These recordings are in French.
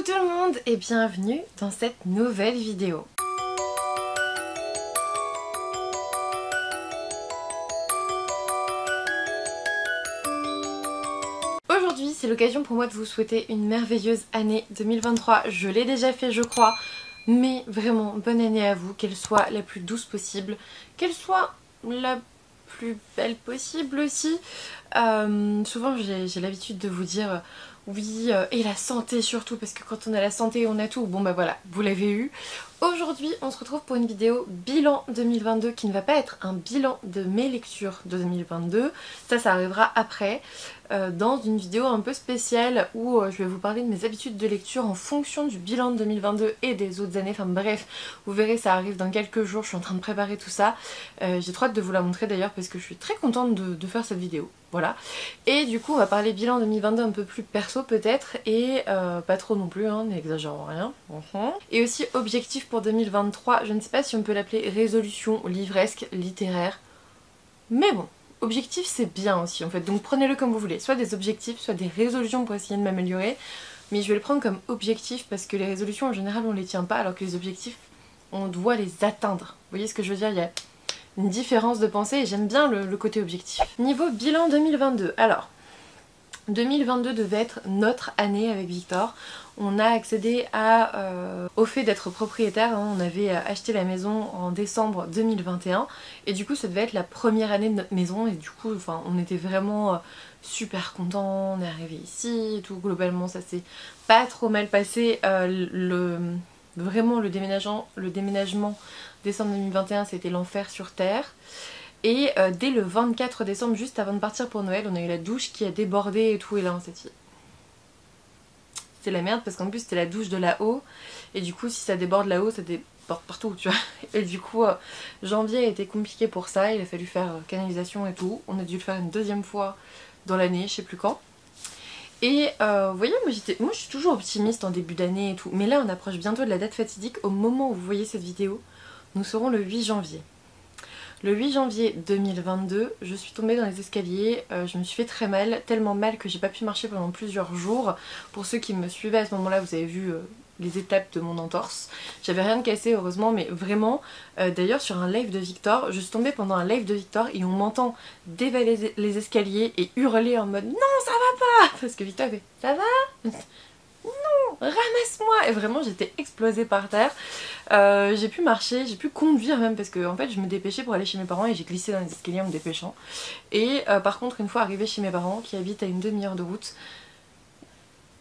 tout le monde et bienvenue dans cette nouvelle vidéo. Aujourd'hui, c'est l'occasion pour moi de vous souhaiter une merveilleuse année 2023. Je l'ai déjà fait, je crois, mais vraiment, bonne année à vous, qu'elle soit la plus douce possible, qu'elle soit la plus belle possible aussi. Souvent, j'ai l'habitude de vous dire... oui, et la santé surtout, parce que quand on a la santé, on a tout. Bon bah voilà, vous l'avez eu. Aujourd'hui, on se retrouve pour une vidéo bilan 2022 qui ne va pas être un bilan de mes lectures de 2022. Ça arrivera après, dans une vidéo un peu spéciale où je vais vous parler de mes habitudes de lecture en fonction du bilan de 2022 et des autres années. Enfin bref, vous verrez, ça arrive dans quelques jours, je suis en train de préparer tout ça. J'ai trop hâte de vous la montrer d'ailleurs parce que je suis très contente de faire cette vidéo. Voilà. Et du coup, on va parler bilan 2022 un peu plus perso peut-être et pas trop non plus, hein, n'exagérons rien. Et aussi objectif pour 2023, je ne sais pas si on peut l'appeler résolution livresque, littéraire. Mais bon, objectif c'est bien aussi en fait, donc prenez-le comme vous voulez. Soit des objectifs, soit des résolutions pour essayer de m'améliorer. Mais je vais le prendre comme objectif parce que les résolutions en général on les tient pas alors que les objectifs on doit les atteindre. Vous voyez ce que je veux dire? Il y a une différence de pensée et j'aime bien le côté objectif. Niveau bilan 2022, alors 2022 devait être notre année avec Victor. On a accédé au fait d'être propriétaire, hein. On avait acheté la maison en décembre 2021 et du coup ça devait être la première année de notre maison et du coup enfin, on était vraiment super contents, on est arrivé ici et tout. Globalement ça s'est pas trop mal passé. Vraiment le déménagement décembre 2021 c'était l'enfer sur terre. Et dès le 24 décembre, juste avant de partir pour Noël, on a eu la douche qui a débordé et tout. Et là on s'est dit, c'est la merde parce qu'en plus c'était la douche de là-haut. Et du coup si ça déborde là-haut, ça déborde partout, tu vois. Et du coup janvier a été compliqué pour ça. Il a fallu faire canalisation et tout. On a dû le faire une deuxième fois dans l'année, je sais plus quand. Et vous voyez, moi je suis toujours optimiste en début d'année et tout. Mais là on approche bientôt de la date fatidique. Au moment où vous voyez cette vidéo, nous serons le 8 janvier. Le 8 janvier 2022, je suis tombée dans les escaliers, je me suis fait très mal, tellement mal que j'ai pas pu marcher pendant plusieurs jours. Pour ceux qui me suivaient à ce moment-là, vous avez vu les étapes de mon entorse. J'avais rien de cassé heureusement, mais vraiment, d'ailleurs sur un live de Victor, je suis tombée pendant un live de Victor et on m'entend dévaler les escaliers et hurler en mode « Non, ça va pas !» Parce que Victor fait « Ça va ?» Non, ramasse-moi. Et vraiment j'étais explosée par terre. J'ai pu marcher, j'ai pu conduire même parce que en fait je me dépêchais pour aller chez mes parents et j'ai glissé dans les escaliers en me dépêchant. Et par contre une fois arrivée chez mes parents qui habitent à une demi-heure de route,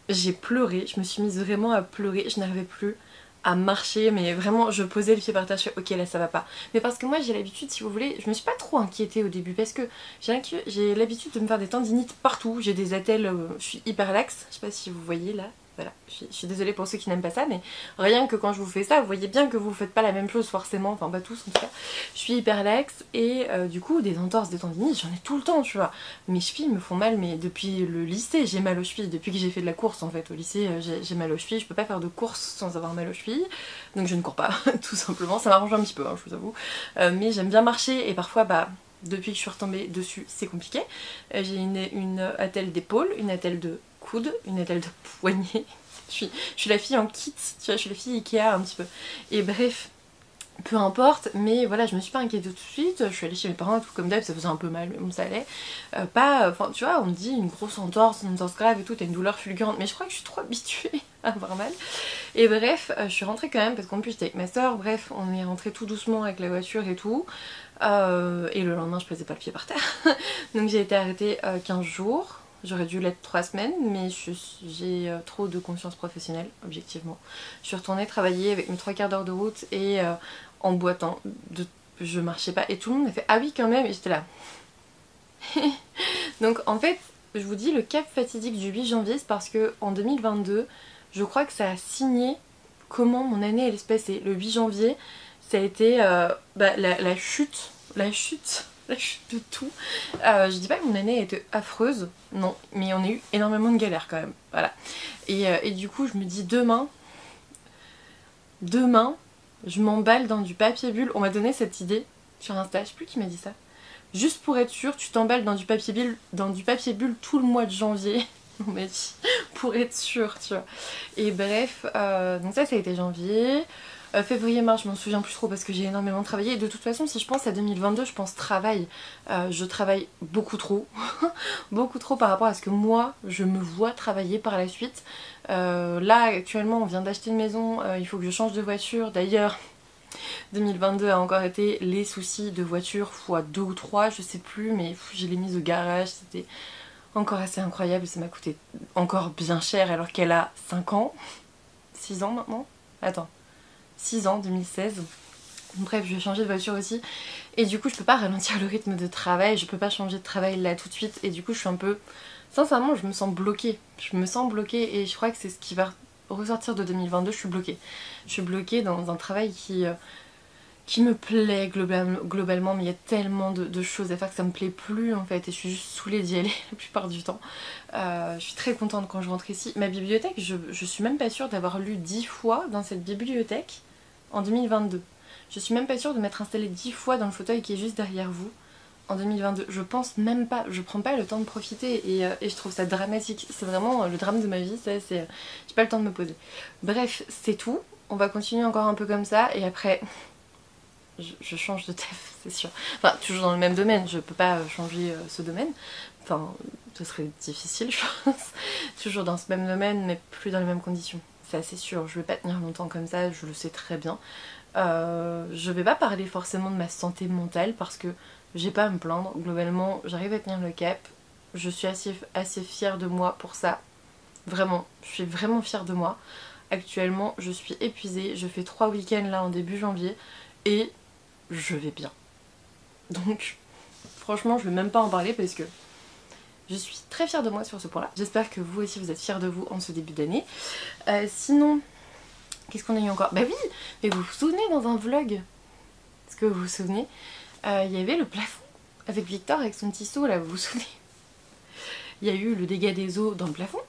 j'ai pleuré, je me suis mise vraiment à pleurer, je n'arrivais plus à marcher, mais vraiment je posais le pied par terre, je fais ok là ça va pas. Mais parce que moi j'ai l'habitude, si vous voulez, je me suis pas trop inquiétée au début parce que j'ai l'habitude de me faire des tendinites partout, j'ai des attelles, je suis hyper laxe, je sais pas si vous voyez là. Voilà, je suis désolée pour ceux qui n'aiment pas ça, mais rien que quand je vous fais ça, vous voyez bien que vous faites pas la même chose forcément, enfin pas tous en tout cas. Je suis hyper laxe et du coup des entorses, des tendinites, j'en ai tout le temps, tu vois. Mes chevilles me font mal, mais depuis le lycée j'ai mal aux chevilles, depuis que j'ai fait de la course en fait. Au lycée j'ai mal aux chevilles, je peux pas faire de course sans avoir mal aux chevilles, donc je ne cours pas, tout simplement, ça m'arrange un petit peu, hein, je vous avoue. Mais j'aime bien marcher et parfois bah... depuis que je suis retombée dessus, c'est compliqué. J'ai une attelle d'épaule, une attelle de coude, une attelle de poignet. Je suis la fille en kit, tu vois, je suis la fille Ikea un petit peu. Et bref, peu importe, mais voilà, je me suis pas inquiétée tout de suite. Je suis allée chez mes parents, tout comme d'hab, ça faisait un peu mal, mais bon, ça allait. Enfin, tu vois, on me dit une grosse entorse, une entorse grave et tout, t'as une douleur fulgurante, mais je crois que je suis trop habituée à avoir mal. Et bref, je suis rentrée quand même, parce qu'en plus j'étais avec ma soeur, bref, on est rentré tout doucement avec la voiture et tout. Et le lendemain, je posais pas le pied par terre. Donc j'ai été arrêtée 15 jours. J'aurais dû l'être 3 semaines, mais j'ai trop de conscience professionnelle, objectivement. Je suis retournée travailler avec mes 3 quarts d'heure de route et en boitant. Je marchais pas et tout le monde m'a fait « Ah oui quand même !» et j'étais là. Donc en fait, je vous dis, le cap fatidique du 8 janvier, c'est parce que en 2022, je crois que ça a signé comment mon année allait se passer. Le 8 janvier, ça a été la chute de tout. Je dis pas que mon année a été affreuse, non, mais on a eu énormément de galères quand même, voilà. Et du coup je me dis demain, je m'emballe dans du papier bulle. On m'a donné cette idée sur Insta, je sais plus qui m'a dit ça. Juste pour être sûr, tu t'emballes dans du papier bulle tout le mois de janvier on m'a dit, pour être sûre, tu vois. Et bref, donc ça a été janvier. Février, mars, je m'en souviens plus trop parce que j'ai énormément travaillé. Et de toute façon, si je pense à 2022, je pense travail. Je travaille beaucoup trop. Beaucoup trop par rapport à ce que moi, je me vois travailler par la suite. Là, actuellement, on vient d'acheter une maison. Il faut que je change de voiture. D'ailleurs, 2022 a encore été les soucis de voiture fois 2 ou 3, je sais plus. Mais je l'ai mise au garage. C'était encore assez incroyable. Ça m'a coûté encore bien cher alors qu'elle a 5 ans. 6 ans maintenant. Attends. 6 ans, 2016. Bref, je vais changer de voiture aussi. Et du coup, je peux pas ralentir le rythme de travail. Je peux pas changer de travail là tout de suite. Et du coup, je suis un peu... Sincèrement, je me sens bloquée. Je me sens bloquée et je crois que c'est ce qui va ressortir de 2022. Je suis bloquée. Je suis bloquée dans un travail qui me plaît globalement. Mais il y a tellement de choses à faire que ça me plaît plus en fait. Et je suis juste saoulée d'y aller la plupart du temps. Je suis très contente quand je rentre ici. Ma bibliothèque, je suis même pas sûre d'avoir lu 10 fois dans cette bibliothèque en 2022. Je suis même pas sûre de m'être installée 10 fois dans le fauteuil qui est juste derrière vous en 2022. Je pense même pas, je prends pas le temps de profiter et je trouve ça dramatique. C'est vraiment le drame de ma vie, ça, c'est... J'ai pas le temps de me poser. Bref, c'est tout. On va continuer encore un peu comme ça et après... Je change de taf, c'est sûr. Enfin, toujours dans le même domaine, je peux pas changer ce domaine. Enfin, ce serait difficile, je pense. Toujours dans ce même domaine, mais plus dans les mêmes conditions. C'est assez sûr, je vais pas tenir longtemps comme ça, je le sais très bien. Je vais pas parler forcément de ma santé mentale parce que j'ai pas à me plaindre. Globalement, j'arrive à tenir le cap. Je suis assez fière de moi pour ça. Vraiment, je suis vraiment fière de moi. Actuellement, je suis épuisée. Je fais 3 week-ends là en début janvier et je vais bien. Donc, franchement, je vais même pas en parler parce que je suis très fière de moi sur ce point-là. J'espère que vous aussi vous êtes fiers de vous en ce début d'année. Sinon, qu'est-ce qu'on a eu encore? Bah oui, mais vous vous souvenez dans un vlog, est-ce que vous vous souvenez, il y avait le plafond avec Victor avec son petit seau là, vous vous souvenez? Il y a eu le dégât des eaux dans le plafond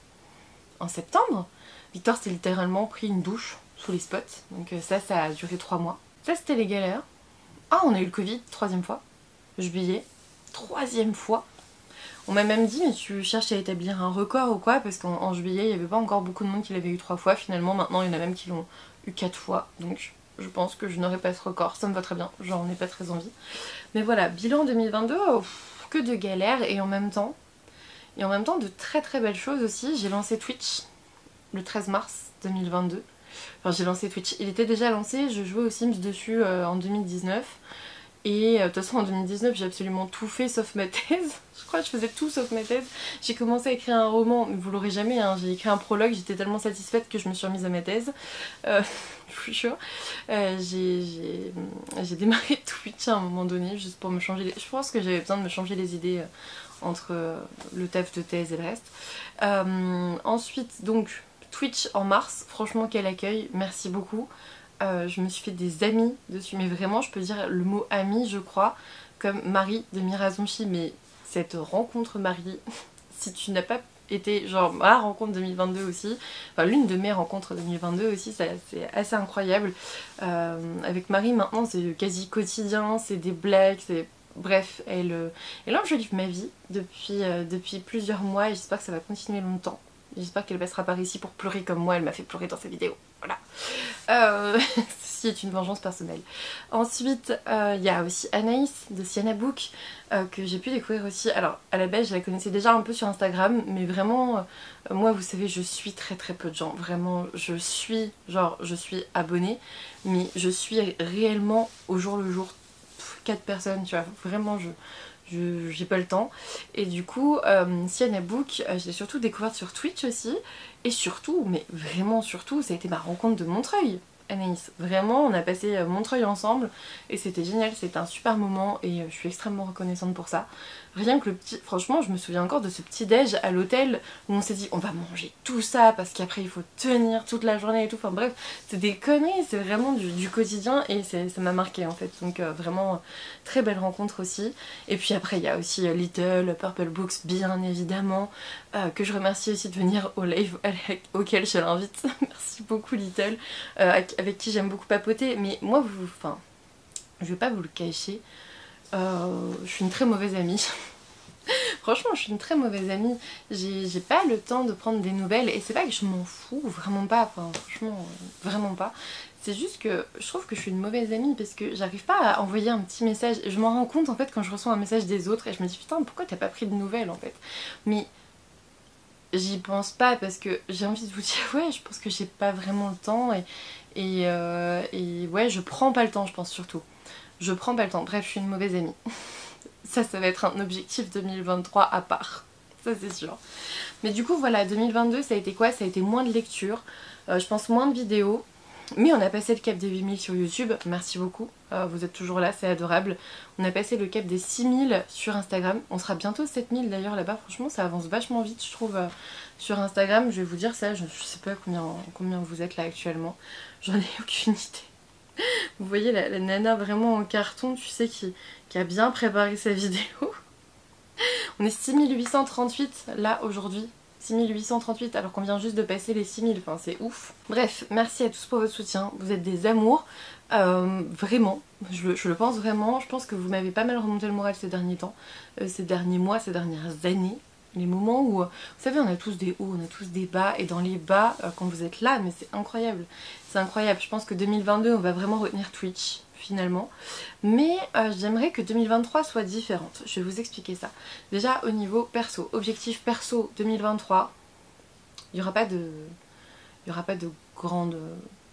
en septembre. Victor s'est littéralement pris une douche sous les spots, donc ça a duré 3 mois. Ça c'était les galères. Ah, on a eu le Covid, 3e fois. Juillet, 3e fois. On m'a même dit, mais tu cherches à établir un record ou quoi? Parce qu'en juillet, il n'y avait pas encore beaucoup de monde qui l'avait eu 3 fois. Finalement, maintenant, il y en a même qui l'ont eu 4 fois. Donc, je pense que je n'aurai pas ce record. Ça me va très bien. J'en ai pas très envie. Mais voilà, bilan 2022, que de galères. Et en même temps, de très très belles choses aussi. J'ai lancé Twitch le 13 mars 2022. Enfin, j'ai lancé Twitch. Il était déjà lancé. Je jouais aux Sims dessus en 2019. Et de toute façon en 2019 j'ai absolument tout fait sauf ma thèse. Je crois que je faisais tout sauf ma thèse. J'ai commencé à écrire un roman, mais vous l'aurez jamais, hein. J'ai écrit un prologue, j'étais tellement satisfaite que je me suis remise à ma thèse. Je vous jure. J'ai démarré Twitch à un moment donné, juste pour me changer les... Je pense que j'avais besoin de me changer les idées entre le taf de thèse et le reste. Ensuite donc Twitch en mars, franchement quel accueil, merci beaucoup. Je me suis fait des amis dessus, mais vraiment je peux dire le mot ami je crois, comme Marie de Mirazonchi, mais cette rencontre Marie, si tu n'as pas été genre ma rencontre 2022 aussi, enfin l'une de mes rencontres 2022 aussi, c'est assez incroyable. Avec Marie maintenant c'est quasi quotidien, c'est des blagues, c'est... Bref, elle enjolive ma vie depuis plusieurs mois et j'espère que ça va continuer longtemps. J'espère qu'elle passera par ici pour pleurer comme moi, elle m'a fait pleurer dans sa vidéo. Voilà. Ceci est une vengeance personnelle. Ensuite, il y a aussi Anaïs de Sienna Book que j'ai pu découvrir aussi. Alors, à la base, je la connaissais déjà un peu sur Instagram, mais vraiment, moi, vous savez, je suis très très peu de gens. Vraiment, je suis abonnée, mais je suis réellement au jour le jour 4 personnes, tu vois. Vraiment, j'ai pas le temps. Et du coup, Sienna Book, je l'ai surtout découverte sur Twitch aussi. Et surtout, mais vraiment surtout, ça a été ma rencontre de Montreuil. Anaïs, vraiment, on a passé Montreuil ensemble et c'était génial, c'était un super moment et je suis extrêmement reconnaissante pour ça. Rien que le petit, franchement, je me souviens encore de ce petit déj à l'hôtel où on s'est dit on va manger tout ça parce qu'après il faut tenir toute la journée et tout. Enfin bref, c'est des conneries, c'est vraiment du quotidien et ça m'a marqué en fait. Donc vraiment très belle rencontre aussi. Et puis après il y a aussi Little, Purple Books bien évidemment, que je remercie aussi de venir au live auquel je l'invite. Merci beaucoup Little, avec qui j'aime beaucoup papoter. Mais moi, je vais pas vous le cacher, je suis une très mauvaise amie. Franchement, je suis une très mauvaise amie. J'ai pas le temps de prendre des nouvelles et c'est pas que je m'en fous, vraiment pas. Enfin, franchement, vraiment pas. C'est juste que je trouve que je suis une mauvaise amie parce que j'arrive pas à envoyer un petit message. Je m'en rends compte en fait quand je reçois un message des autres et je me dis putain, pourquoi t'as pas pris de nouvelles en fait? Mais j'y pense pas parce que j'ai envie de vous dire ouais, je pense que j'ai pas vraiment le temps et ouais, je prends pas le temps, je pense surtout. Je prends pas le temps. Bref, je suis une mauvaise amie. Ça va être un objectif 2023 à part. Ça, c'est sûr. Mais du coup, voilà, 2022, ça a été quoi? Ça a été moins de lecture, je pense moins de vidéos. Mais on a passé le cap des 8000 sur YouTube, merci beaucoup, vous êtes toujours là, c'est adorable. On a passé le cap des 6000 sur Instagram, on sera bientôt 7000 d'ailleurs là-bas, franchement ça avance vachement vite je trouve sur Instagram. Je vais vous dire ça, je sais pas combien vous êtes là actuellement, j'en ai aucune idée. Vous voyez la nana vraiment en carton, tu sais, qui a bien préparé sa vidéo. On est 6838 là aujourd'hui. 6838 alors qu'on vient juste de passer les 6000, enfin c'est ouf. Bref, merci à tous pour votre soutien, vous êtes des amours, vraiment, je le pense vraiment, je pense que vous m'avez pas mal remonté le moral ces derniers temps, ces derniers mois, ces dernières années. Les moments où, vous savez, on a tous des hauts, on a tous des bas, et dans les bas, quand vous êtes là, mais c'est incroyable, je pense que 2022 on va vraiment retenir Twitch finalement, mais j'aimerais que 2023 soit différente. Je vais vous expliquer ça. Déjà au niveau perso, objectif perso 2023, il n'y aura pas de grande,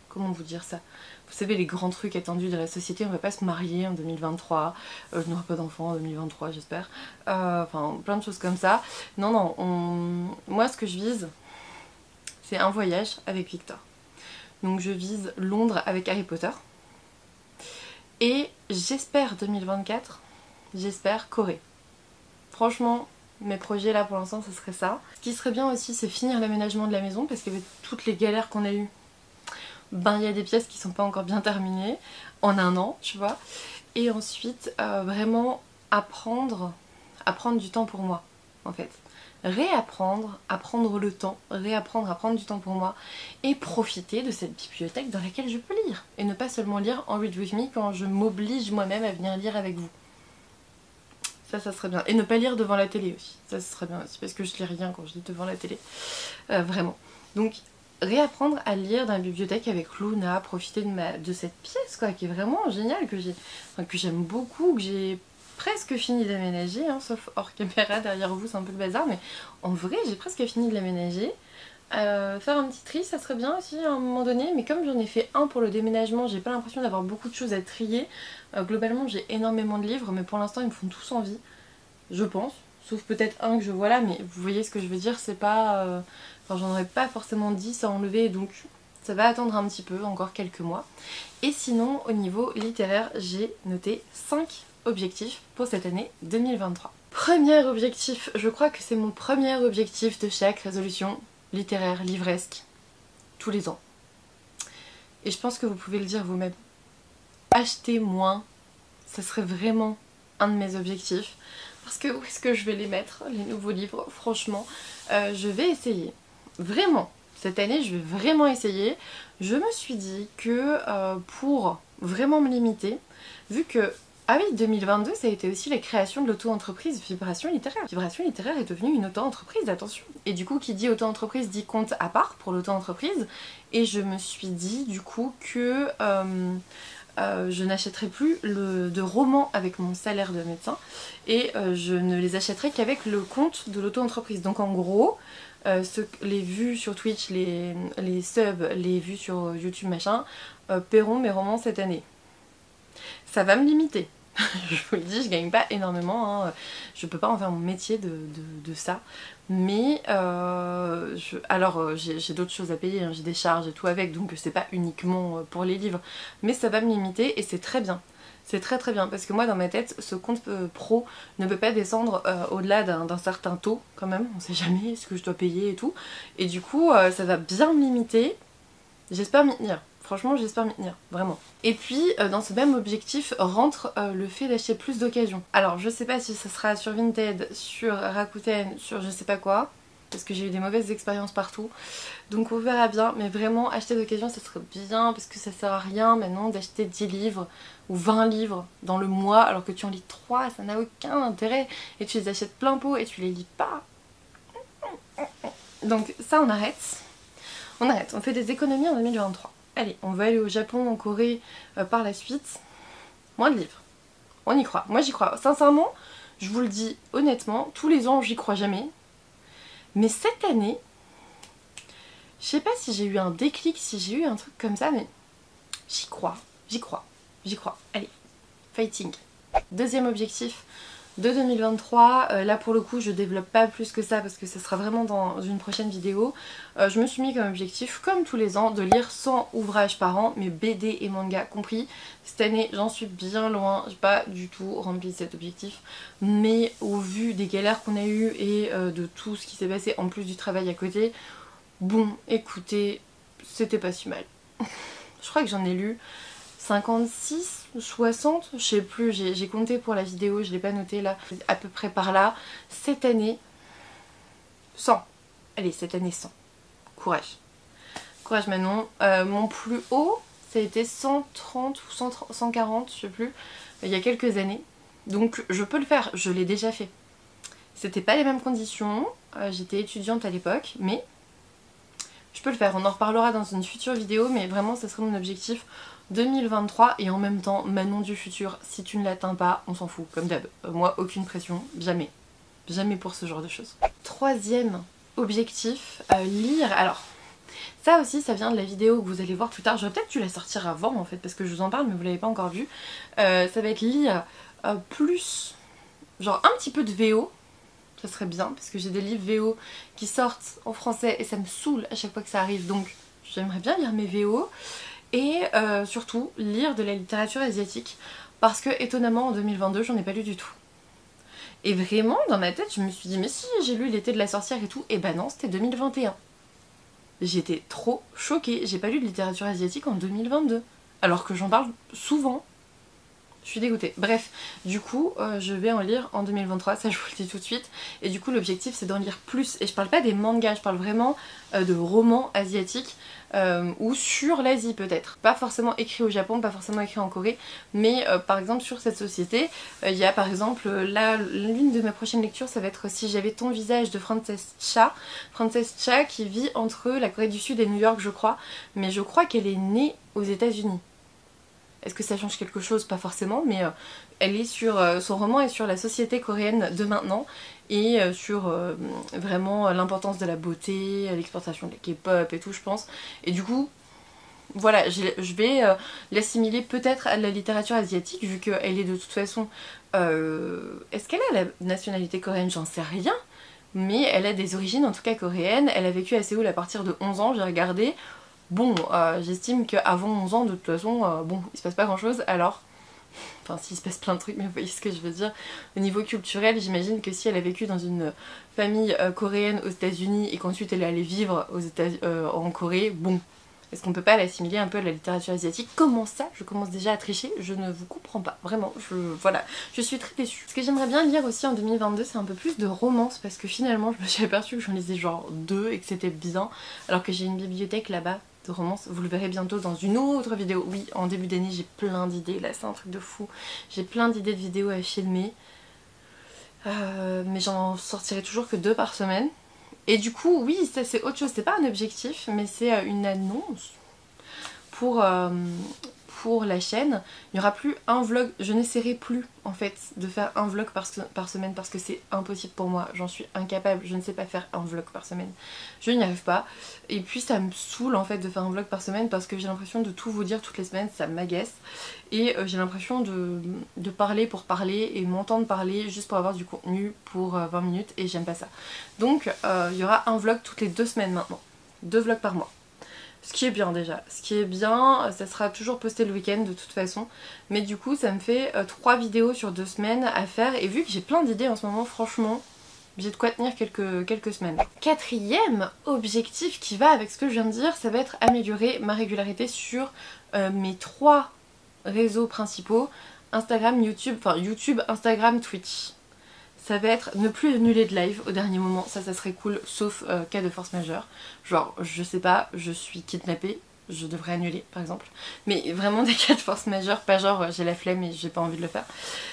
comment vous dire ça, vous savez les grands trucs attendus de la société, on va pas se marier en 2023, je n'aurai pas d'enfant en 2023 j'espère, enfin plein de choses comme ça. Non, moi ce que je vise, c'est un voyage avec Victor. Donc je vise Londres avec Harry Potter. Et j'espère 2024, j'espère Corée. Franchement, mes projets là pour l'instant, ce serait ça. Ce qui serait bien aussi, c'est finir l'aménagement de la maison, parce qu'avec toutes les galères qu'on a eues, ben il y a des pièces qui sont pas encore bien terminées, en un an, tu vois. Et ensuite, vraiment apprendre du temps pour moi, en fait. Réapprendre à prendre le temps, réapprendre à prendre du temps pour moi et profiter de cette bibliothèque dans laquelle je peux lire. Et ne pas seulement lire en Read With Me quand je m'oblige moi-même à venir lire avec vous. Ça serait bien. Et ne pas lire devant la télé aussi. Ça serait bien aussi parce que je lis rien quand je lis devant la télé. Vraiment. Donc réapprendre à lire dans la bibliothèque avec Luna, profiter de cette pièce quoi, qui est vraiment géniale, que j'aime beaucoup, que j'ai presque fini d'aménager, hein, sauf hors caméra derrière vous c'est un peu le bazar, mais en vrai j'ai presque fini de l'aménager. Faire un petit tri ça serait bien aussi à un moment donné, mais comme j'en ai fait un pour le déménagement, j'ai pas l'impression d'avoir beaucoup de choses à trier. Globalement j'ai énormément de livres, mais pour l'instant ils me font tous envie, je pense, sauf peut-être un que je vois là, mais vous voyez ce que je veux dire, c'est pas... Enfin j'en aurais pas forcément 10 à enlever, donc ça va attendre un petit peu, encore quelques mois. Et sinon au niveau littéraire j'ai noté 5 objectifs pour cette année 2023. Premier objectif, je crois que c'est mon premier objectif de chaque résolution littéraire, livresque, tous les ans. Et je pense que vous pouvez le dire vous-même. Acheter moins, ça serait vraiment un de mes objectifs. Parce que où est-ce que je vais les mettre, les nouveaux livres? Franchement, je vais essayer. Vraiment, cette année, je vais vraiment essayer. Je me suis dit que pour vraiment me limiter, vu que ah oui, 2022, ça a été aussi la création de l'auto-entreprise Vibration Littéraire. Vibration Littéraire est devenue une auto-entreprise, attention. Et du coup, qui dit auto-entreprise dit compte à part pour l'auto-entreprise. Et je me suis dit, du coup, que je n'achèterai plus de romans avec mon salaire de médecin. Et je ne les achèterai qu'avec le compte de l'auto-entreprise. Donc en gros, les vues sur Twitch, les subs, les vues sur YouTube, machin, paieront mes romans cette année. Ça va me limiter. Je vous le dis, je gagne pas énormément, hein. Je peux pas en faire mon métier de ça. Mais j'ai d'autres choses à payer, hein. J'ai des charges et tout avec, donc c'est pas uniquement pour les livres. Mais ça va me limiter et c'est très bien. C'est très très bien parce que moi dans ma tête, ce compte pro ne peut pas descendre au-delà d'un certain taux quand même. On sait jamais ce que je dois payer et tout. Et du coup, ça va bien me limiter. J'espère m'y tenir. Franchement, j'espère m'y tenir, vraiment. Et puis, dans ce même objectif, rentre le fait d'acheter plus d'occasions. Alors, je sais pas si ça sera sur Vinted, sur Rakuten, sur je sais pas quoi. parce que j'ai eu des mauvaises expériences partout. Donc on verra bien, mais vraiment acheter d'occasion ça serait bien parce que ça sert à rien maintenant d'acheter 10 livres ou 20 livres dans le mois alors que tu en lis 3, ça n'a aucun intérêt et tu les achètes plein pot et tu les lis pas. Donc ça on arrête. On fait des économies en 2023. Allez, on va aller au Japon, en Corée par la suite. Moins de livres. On y croit. Moi j'y crois. Sincèrement, je vous le dis honnêtement, tous les ans j'y crois jamais. Mais cette année, je sais pas si j'ai eu un déclic, si j'ai eu un truc comme ça, mais j'y crois. Allez, fighting. Deuxième objectif de 2023, là pour le coup je développe pas plus que ça parce que ce sera vraiment dans une prochaine vidéo. Je me suis mis comme objectif, comme tous les ans, de lire 100 ouvrages par an, mais BD et manga compris. Cette année j'en suis bien loin, j'ai pas du tout rempli cet objectif, mais au vu des galères qu'on a eues et de tout ce qui s'est passé en plus du travail à côté, bon écoutez, c'était pas si mal. Je crois que j'en ai lu 56, 60, je sais plus, j'ai compté pour la vidéo, je l'ai pas noté là, à peu près par là. Cette année, 100. Allez, cette année 100. Courage. Courage Manon. Mon plus haut, ça a été 130 ou 140, je sais plus, il y a quelques années. Donc je peux le faire, je l'ai déjà fait. C'était pas les mêmes conditions, j'étais étudiante à l'époque, mais je peux le faire. On en reparlera dans une future vidéo, mais vraiment ça serait mon objectif 2023 et en même temps Manon du futur, si tu ne l'atteins pas, on s'en fout, comme d'hab. Moi, aucune pression, jamais. Jamais pour ce genre de choses. Troisième objectif, lire. Alors, ça aussi, ça vient de la vidéo que vous allez voir plus tard. J'aurais peut-être dû la sortir avant en fait, parce que je vous en parle, mais vous l'avez pas encore vu. Ça va être lire plus, genre un petit peu de VO. Ça serait bien, parce que j'ai des livres VO qui sortent en français et ça me saoule à chaque fois que ça arrive. Donc, j'aimerais bien lire mes VO. Et surtout lire de la littérature asiatique parce que étonnamment en 2022 j'en ai pas lu du tout. Et vraiment dans ma tête je me suis dit mais si j'ai lu l'été de la sorcière et tout, et bah non c'était 2021. J'étais trop choquée, j'ai pas lu de littérature asiatique en 2022 alors que j'en parle souvent. Je suis dégoûtée. Bref, du coup, je vais en lire en 2023, ça je vous le dis tout de suite. Et du coup, l'objectif c'est d'en lire plus. Et je parle pas des mangas, je parle vraiment de romans asiatiques ou sur l'Asie peut-être. Pas forcément écrit au Japon, pas forcément écrit en Corée, mais par exemple sur cette société, il y a par exemple, là, l'une de mes prochaines lectures, ça va être Si j'avais ton visage de Frances Cha. Frances Cha qui vit entre la Corée du Sud et New York, je crois. Mais je crois qu'elle est née aux États-Unis. Est-ce que ça change quelque chose? Pas forcément, mais elle est sur son roman est sur la société coréenne de maintenant et sur vraiment l'importance de la beauté, l'exportation de la K-pop et tout, je pense. Et du coup, voilà, je vais l'assimiler peut-être à la littérature asiatique vu qu'elle est de toute façon... Est-ce qu'elle a la nationalité coréenne? J'en sais rien. Mais elle a des origines en tout cas coréennes. Elle a vécu à Séoul à partir de 11 ans, j'ai regardé. Bon, j'estime qu'avant 11 ans, de toute façon, bon, il se passe pas grand chose, alors... Enfin, s'il se passe plein de trucs, mais vous voyez ce que je veux dire. Au niveau culturel, j'imagine que si elle a vécu dans une famille coréenne aux États-Unis et qu'ensuite elle est allée vivre en Corée, bon, est-ce qu'on peut pas l'assimiler un peu à la littérature asiatique? Comment ça? Je commence déjà à tricher, je ne vous comprends pas, vraiment, voilà, je suis très déçue. Ce que j'aimerais bien lire aussi en 2022, c'est un peu plus de romance, parce que finalement, je me suis aperçue que j'en lisais genre 2 et que c'était bien, alors que j'ai une bibliothèque là-bas de romance, vous le verrez bientôt dans une autre vidéo. Oui, en début d'année j'ai plein d'idées, là c'est un truc de fou. J'ai plein d'idées de vidéos à filmer, mais j'en sortirai toujours que 2 par semaine. Et du coup, oui, ça c'est autre chose, c'est pas un objectif, mais c'est une annonce pour la chaîne. Il n'y aura plus un vlog, je n'essaierai plus en fait de faire un vlog par semaine parce que c'est impossible pour moi, j'en suis incapable, je ne sais pas faire un vlog par semaine, je n'y arrive pas. Et puis ça me saoule en fait de faire un vlog par semaine parce que j'ai l'impression de tout vous dire toutes les semaines, ça m'agace. Et j'ai l'impression de parler pour parler et m'entendre parler juste pour avoir du contenu pour 20 minutes et j'aime pas ça. Donc il y aura un vlog toutes les 2 semaines maintenant, 2 vlogs par mois. Ce qui est bien déjà, ce qui est bien, ça sera toujours posté le week-end de toute façon. Mais du coup ça me fait 3 vidéos sur 2 semaines à faire. Et vu que j'ai plein d'idées en ce moment, franchement, j'ai de quoi tenir quelques semaines. Quatrième objectif qui va avec ce que je viens de dire, ça va être améliorer ma régularité sur mes 3 réseaux principaux. Instagram, YouTube, enfin YouTube, Instagram, Twitch. ça va être ne plus annuler de live au dernier moment, ça serait cool, sauf cas de force majeure. Genre, je sais pas, je suis kidnappée, je devrais annuler par exemple. Mais vraiment des cas de force majeure, pas genre j'ai la flemme et j'ai pas envie de le faire.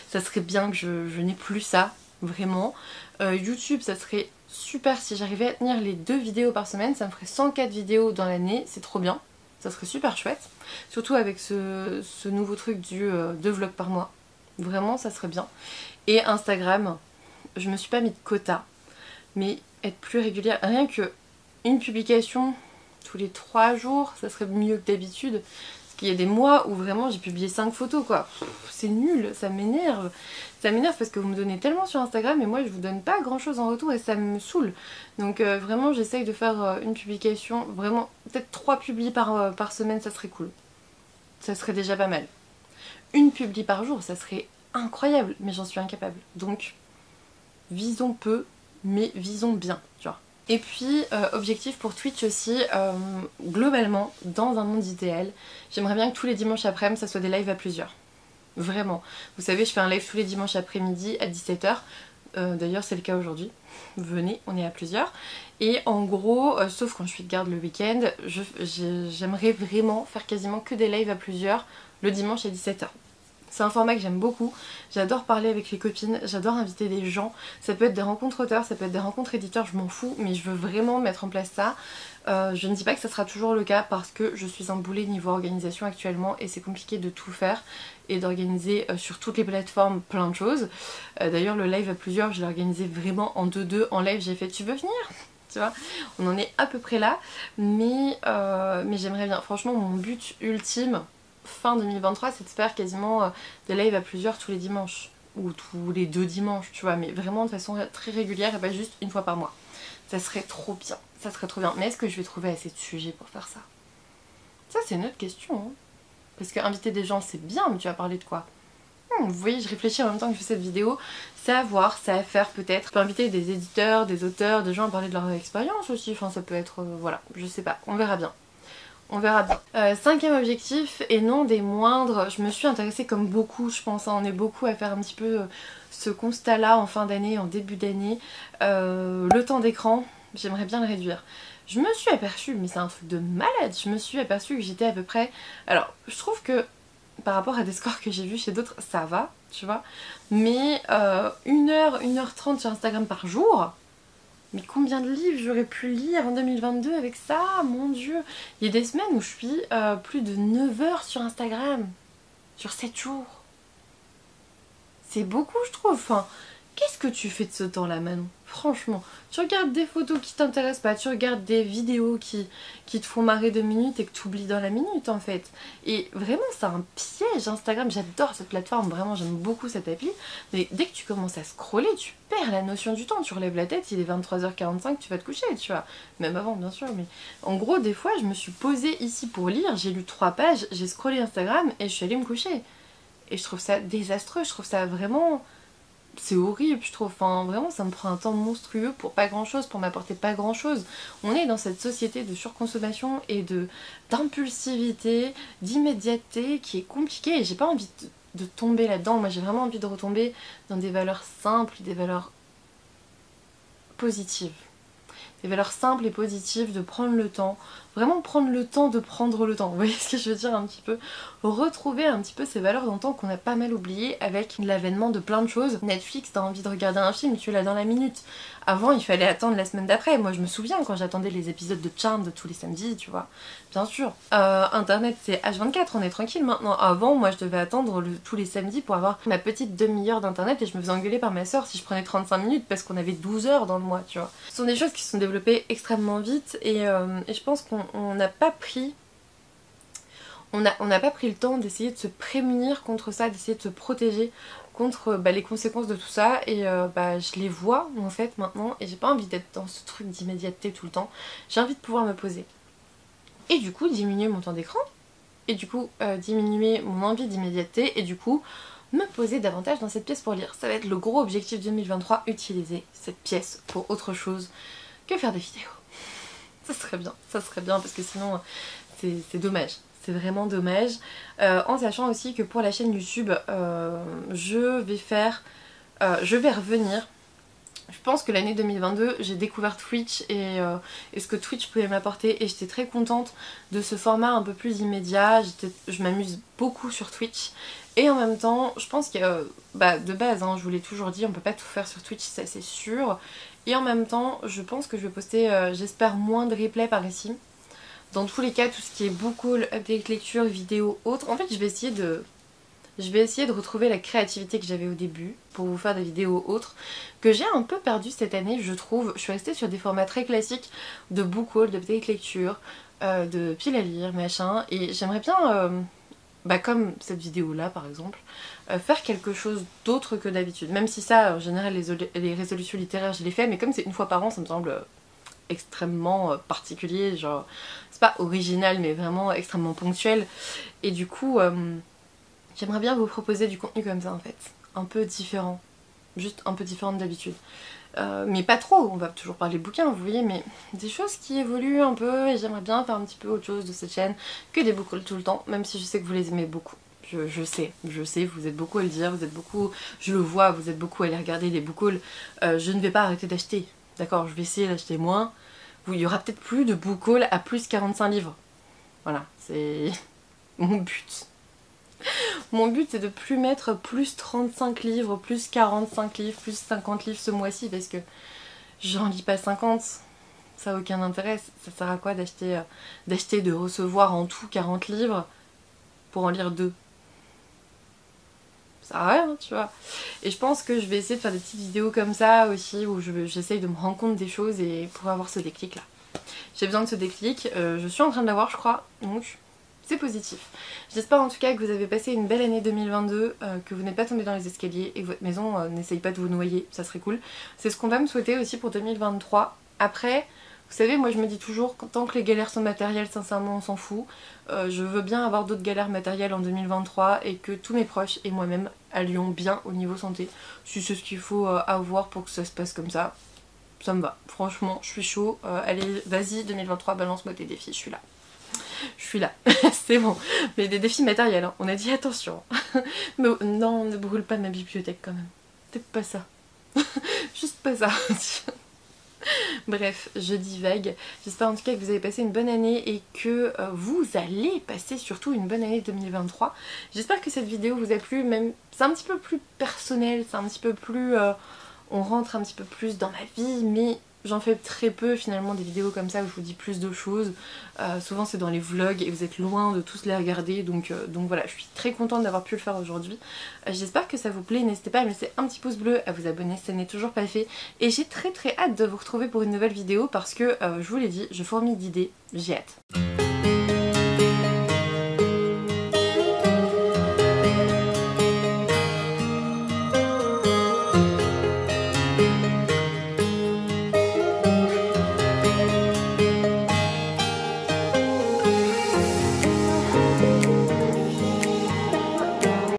Ça serait bien que je n'ai plus ça, vraiment. YouTube, ça serait super si j'arrivais à tenir les 2 vidéos par semaine, ça me ferait 104 vidéos dans l'année, c'est trop bien. Ça serait super chouette, surtout avec ce nouveau truc du 2 vlogs par mois. Vraiment, ça serait bien. Et Instagram, je me suis pas mis de quota, mais être plus régulière, rien que une publication tous les 3 jours, ça serait mieux que d'habitude. Parce qu'il y a des mois où vraiment j'ai publié 5 photos quoi. C'est nul, ça m'énerve. Ça m'énerve parce que vous me donnez tellement sur Instagram et moi je vous donne pas grand chose en retour et ça me saoule. Donc vraiment j'essaye de faire une publication, vraiment peut-être 3 publis par semaine, ça serait cool. Ça serait déjà pas mal. Une publi par jour, ça serait incroyable, mais j'en suis incapable. Donc visons peu, mais visons bien, tu vois. Et puis, objectif pour Twitch aussi, globalement, dans un monde idéal, j'aimerais bien que tous les dimanches après-midi, ça soit des lives à plusieurs. Vraiment. Vous savez, je fais un live tous les dimanches après-midi à 17 h. D'ailleurs, c'est le cas aujourd'hui. Venez, on est à plusieurs. Et en gros, sauf quand je suis de garde le week-end, j'aimerais vraiment faire quasiment que des lives à plusieurs le dimanche à 17 h. C'est un format que j'aime beaucoup, j'adore parler avec les copines, j'adore inviter des gens, ça peut être des rencontres auteurs, ça peut être des rencontres éditeurs, je m'en fous, mais je veux vraiment mettre en place ça. Je ne dis pas que ça sera toujours le cas parce que je suis un boulet niveau organisation actuellement et c'est compliqué de tout faire et d'organiser sur toutes les plateformes plein de choses. D'ailleurs le live à plusieurs, je l'ai organisé vraiment en 2-2, en live j'ai fait tu veux venir ? Tu vois, on en est à peu près là, mais j'aimerais bien, franchement mon but ultime, fin 2023, c'est de faire quasiment des lives à plusieurs tous les dimanches ou tous les 2 dimanches, tu vois, mais vraiment de façon très régulière et pas juste une fois par mois. Ça serait trop bien, ça serait trop bien. Mais est-ce que je vais trouver assez de sujets pour faire ça? Ça c'est une autre question, hein. Parce que inviter des gens c'est bien, mais tu vas parler de quoi? Vous voyez, je réfléchis en même temps que je fais cette vidéo, c'est à voir, c'est à faire peut-être. Je peux inviter des éditeurs, des auteurs, des gens à parler de leur expérience aussi, enfin ça peut être, voilà, je sais pas, on verra bien. On verra bien. 5e objectif, et non des moindres, je me suis intéressée comme beaucoup, je pense, hein, on est beaucoup à faire un petit peu ce constat-là en fin d'année, en début d'année. Le temps d'écran, j'aimerais bien le réduire. Je me suis aperçue, mais c'est un truc de malade, je me suis aperçue que j'étais à peu près... Alors, je trouve que par rapport à des scores que j'ai vus chez d'autres, ça va, tu vois. Mais 1h, 1h30 sur Instagram par jour... Mais combien de livres j'aurais pu lire en 2022 avec ça? Mon dieu! Il y a des semaines où je suis plus de 9 heures sur Instagram. Sur 7 jours. C'est beaucoup je trouve. Enfin, qu'est-ce que tu fais de ce temps-là, Manon? Franchement, tu regardes des photos qui t'intéressent pas, tu regardes des vidéos qui te font marrer 2 minutes et que tu oublies dans la minute en fait. Et vraiment c'est un piège Instagram, j'adore cette plateforme, vraiment j'aime beaucoup cette appli. Mais dès que tu commences à scroller, tu perds la notion du temps, tu relèves la tête, il est 23h45, tu vas te coucher, tu vois. Même avant bien sûr, mais en gros des fois je me suis posée ici pour lire, j'ai lu 3 pages, j'ai scrollé Instagram et je suis allée me coucher. Et je trouve ça désastreux, je trouve ça vraiment... C'est horrible je trouve, enfin vraiment ça me prend un temps monstrueux pour pas grand chose, pour m'apporter pas grand chose. On est dans cette société de surconsommation et d'impulsivité, d'immédiateté qui est compliquée et j'ai pas envie de tomber là-dedans. Moi j'ai vraiment envie de retomber dans des valeurs simples, des valeurs positives. Des valeurs simples et positives, de prendre le temps, vraiment prendre le temps de prendre le temps, vous voyez ce que je veux dire un petit peu, retrouver un petit peu ces valeurs d'antan qu'on a pas mal oubliées avec l'avènement de plein de choses. Netflix, t'as envie de regarder un film, tu l'as dans la minute. Avant il fallait attendre la semaine d'après, moi je me souviens quand j'attendais les épisodes de Charmed tous les samedis, tu vois, bien sûr. Internet c'est H24, on est tranquille maintenant. Avant moi je devais attendre tous les samedis pour avoir ma petite demi-heure d'internet et je me faisais engueuler par ma soeur si je prenais 35 minutes parce qu'on avait 12 heures dans le mois, tu vois. Ce sont des choses qui se sont développées extrêmement vite et je pense qu'on n'a pas pris... On n'a pas pris le temps d'essayer de se prémunir contre ça, d'essayer de se protéger contre les conséquences de tout ça et je les vois en fait maintenant et j'ai pas envie d'être dans ce truc d'immédiateté tout le temps. J'ai envie de pouvoir me poser. Et du coup diminuer mon temps d'écran et du coup diminuer mon envie d'immédiateté et du coup me poser davantage dans cette pièce pour lire. Ça va être le gros objectif 2023, utiliser cette pièce pour autre chose que faire des vidéos. Ça serait bien parce que sinon c'est dommage. C'est vraiment dommage. En sachant aussi que pour la chaîne YouTube, je vais revenir Je pense que l'année 2022, j'ai découvert Twitch et ce que Twitch pouvait m'apporter et j'étais très contente de ce format un peu plus immédiat. Je m'amuse beaucoup sur Twitch et en même temps, je pense que de base, hein, je vous l'ai toujours dit, on peut pas tout faire sur Twitch, ça c'est sûr. Et en même temps, je pense que je vais poster, j'espère, moins de replays par ici. Dans tous les cas, tout ce qui est book haul, update lecture, vidéo, autres, en fait je vais essayer de retrouver la créativité que j'avais au début pour vous faire des vidéos autres que j'ai un peu perdu cette année, je trouve. Je suis restée sur des formats très classiques de book haul, de petite lecture, de pile à lire, machin, et j'aimerais bien, comme cette vidéo là par exemple, faire quelque chose d'autre que d'habitude. Même si ça, en général, les résolutions littéraires je les fais, mais comme c'est une fois par an, ça me semble extrêmement particulier, genre c'est pas original mais vraiment extrêmement ponctuel, et du coup j'aimerais bien vous proposer du contenu comme ça en fait, un peu différent, juste un peu différent d'habitude. Mais pas trop, on va toujours parler bouquins vous voyez, mais des choses qui évoluent un peu et j'aimerais bien faire un petit peu autre chose de cette chaîne que des book hauls tout le temps, même si je sais que vous les aimez beaucoup. Je sais, vous êtes beaucoup à le dire, vous êtes beaucoup, je le vois, vous êtes beaucoup à aller regarder des book hauls. Je ne vais pas arrêter d'acheter, d'accord, je vais essayer d'acheter moins. Il y aura peut-être plus de book haul à plus 45 livres. Voilà, c'est mon but. Mon but c'est de plus mettre plus 35 livres, plus 45 livres, plus 50 livres ce mois-ci parce que j'en lis pas 50. Ça n'a aucun intérêt. Ça sert à quoi d'acheter, de recevoir en tout 40 livres pour en lire 2? Ça sert à rien, tu vois. Et je pense que je vais essayer de faire des petites vidéos comme ça aussi où j'essaye de me rendre compte des choses et pour avoir ce déclic là. J'ai besoin de ce déclic, je suis en train de l'avoir je crois, donc c'est positif. J'espère en tout cas que vous avez passé une belle année 2022, que vous n'êtes pas tombé dans les escaliers et que votre maison n'essaye pas de vous noyer, ça serait cool. C'est ce qu'on va me souhaiter aussi pour 2023. Après, vous savez, moi je me dis toujours, tant que les galères sont matérielles, sincèrement on s'en fout. Je veux bien avoir d'autres galères matérielles en 2023 et que tous mes proches et moi-même allions bien au niveau santé. Si c'est ce qu'il faut avoir pour que ça se passe comme ça me va. Franchement, je suis chaud. Allez, vas-y, 2023, balance-moi tes défis, je suis là. Je suis là, c'est bon. Mais des défis matériels, hein. On a dit attention. Mais non, ne brûle pas ma bibliothèque quand même. Peut-être pas ça. Juste pas ça. Bref, je divague. J'espère en tout cas que vous avez passé une bonne année et que vous allez passer surtout une bonne année 2023. J'espère que cette vidéo vous a plu, même c'est un petit peu plus personnel, c'est un petit peu plus... on rentre un petit peu plus dans ma vie, mais j'en fais très peu finalement des vidéos comme ça où je vous dis plus de choses. Souvent c'est dans les vlogs et vous êtes loin de tous les regarder, donc voilà, je suis très contente d'avoir pu le faire aujourd'hui. J'espère que ça vous plaît, n'hésitez pas à me laisser un petit pouce bleu, à vous abonner si ça n'est toujours pas fait. Et j'ai très hâte de vous retrouver pour une nouvelle vidéo parce que, je vous l'ai dit, je fourmille d'idées, j'ai hâte.